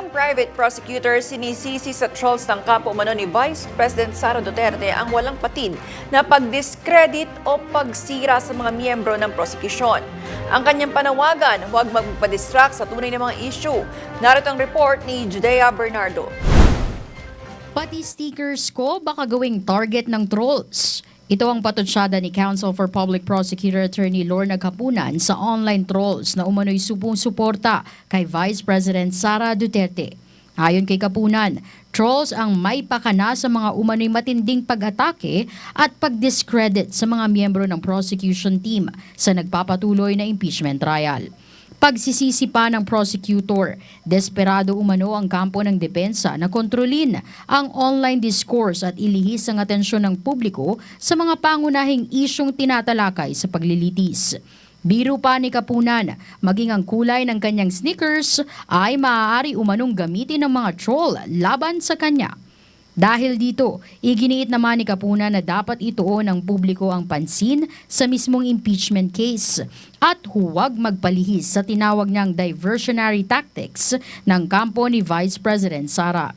Ilang private prosecutors sinisisi sa trolls ng kampo umano ni Vice President Sara Duterte ang walang patid na pagdiscredit o pagsira sa mga miyembro ng prosekusyon. Ang kanyang panawagan, huwag magpadistract sa tunay na mga issue. Narito ang report ni Judea Bernardo. Pati stickers ko baka gawing target ng trolls. Ito ang patutsyada ni Counsel for Public Prosecutor Attorney Lorna Capunan sa online trolls na umano'y supong-suporta kay Vice President Sara Duterte. Ayon kay Capunan, trolls ang may pakana sa mga umano'y matinding pag-atake at pag-discredit sa mga miyembro ng prosecution team sa nagpapatuloy na impeachment trial. Pagsisisi pa ng prosecutor, desperado umano ang kampo ng depensa na kontrolin ang online discourse at ilihis ang atensyon ng publiko sa mga pangunahing isyong tinatalakay sa paglilitis. Biro pa ni Capunan, maging ang kulay ng kanyang sneakers ay maaari umanong gamitin ng mga troll laban sa kanya. Dahil dito, iginiit naman ni Capunan na dapat ituon ng publiko ang pansin sa mismong impeachment case at huwag magpalihis sa tinawag niyang diversionary tactics ng kampo ni Vice President Sara.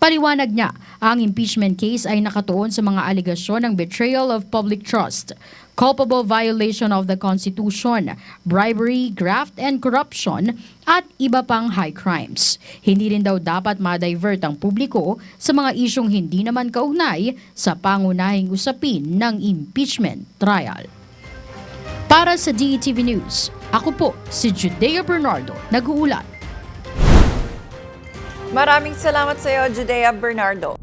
Paliwanag niya, ang impeachment case ay nakatuon sa mga alegasyon ng betrayal of public trust, culpable violation of the Constitution, bribery, graft and corruption, at iba pang high crimes. Hindi rin daw dapat ma-divert ang publiko sa mga isyong hindi naman kaugnay sa pangunahing usapin ng impeachment trial. Para sa DETV News, ako po si Judea Bernardo, nag-uulat. Maraming salamat sa iyo, Judea Bernardo.